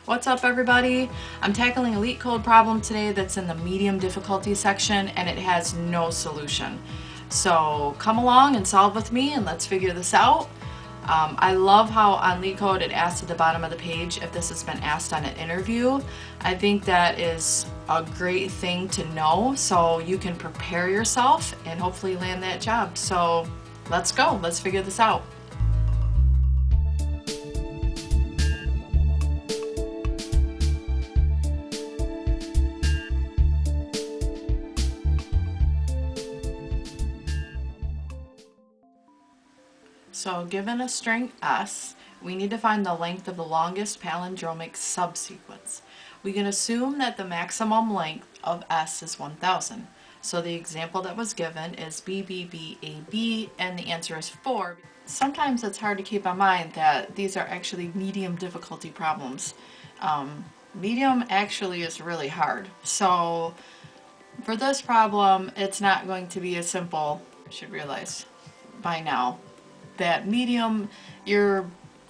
What's up, everybody? I'm tackling a LeetCode problem today that's in the medium difficulty section and it has no solution. So come along and solve with me and let's figure this out. I love how on LeetCode it asks at the bottom of the page if this has been asked on an interview. I think that is a great thing to know so you can prepare yourself and hopefully land that job. So let's go, let's figure this out. So given a string S, we need to find the length of the longest palindromic subsequence. We can assume that the maximum length of S is 1000. So the example that was given is BBBAB and the answer is 4. Sometimes it's hard to keep in mind that these are actually medium difficulty problems. Medium actually is really hard. So for this problem, it's not going to be as simple. I should realize by now that medium, you're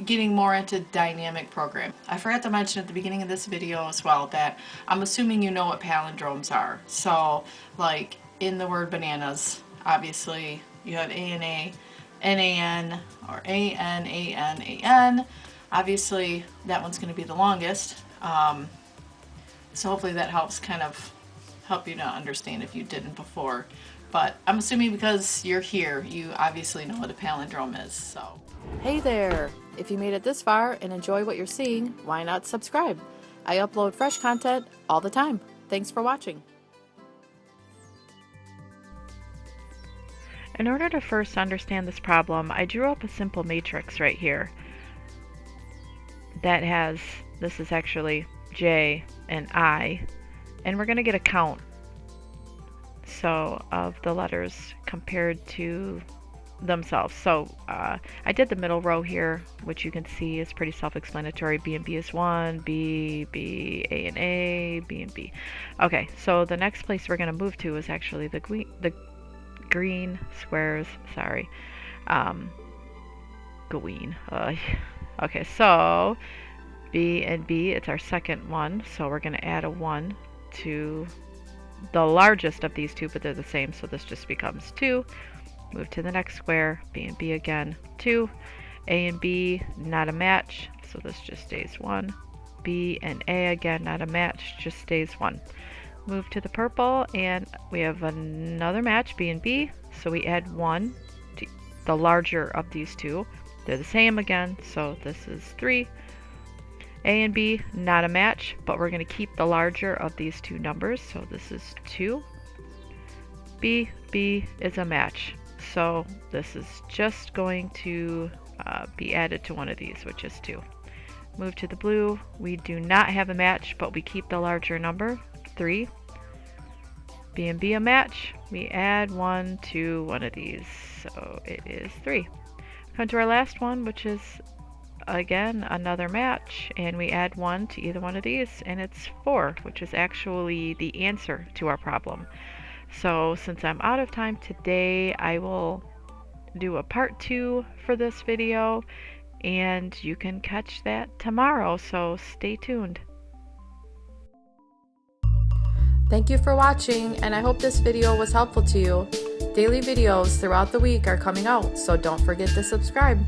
getting more into dynamic programming. I forgot to mention at the beginning of this video as well that I'm assuming you know what palindromes are. So like in the word bananas, obviously you have A-N-A, N-A-N, or A-N, A-N, A-N. Obviously that one's going to be the longest. So hopefully that helps kind of help you to understand if you didn't before. But I'm assuming because you're here, you obviously know what a palindrome is, so. Hey there! If you made it this far and enjoy what you're seeing, why not subscribe? I upload fresh content all the time. Thanks for watching. In order to first understand this problem, I drew up a simple matrix right here that has, this is actually J and I, and we're going to get a count. So of the letters compared to themselves. So I did the middle row here, which you can see is pretty self-explanatory. B and B is 1, B, B, A and A, B and B. Okay, so the next place we're going to move to is actually the green squares, sorry. Green. Okay, so B and B, it's our second one, so we're going to add a 1 to the largest of these two, but they're the same, so this just becomes 2. Move to the next square, B and B again, 2. A and B, not a match, so this just stays 1. B and A again, not a match, just stays 1. Move to the purple, and we have another match, B and B, so we add 1 to the larger of these two. They're the same again, so this is 3. A and B, not a match, but we're going to keep the larger of these two numbers, so this is 2. B, B is a match, so this is just going to be added to one of these, which is 2. Move to the blue, we do not have a match, but we keep the larger number, 3. B and B a match, we add 1 to one of these, so it is 3. Come to our last one, which is again another match, and we add 1 to either one of these, and it's 4, which is actually the answer to our problem. So since I'm out of time today, I will do a part 2 for this video, and you can catch that tomorrow, so stay tuned. Thank you for watching, and I hope this video was helpful to you. Daily videos throughout the week are coming out, so don't forget to subscribe.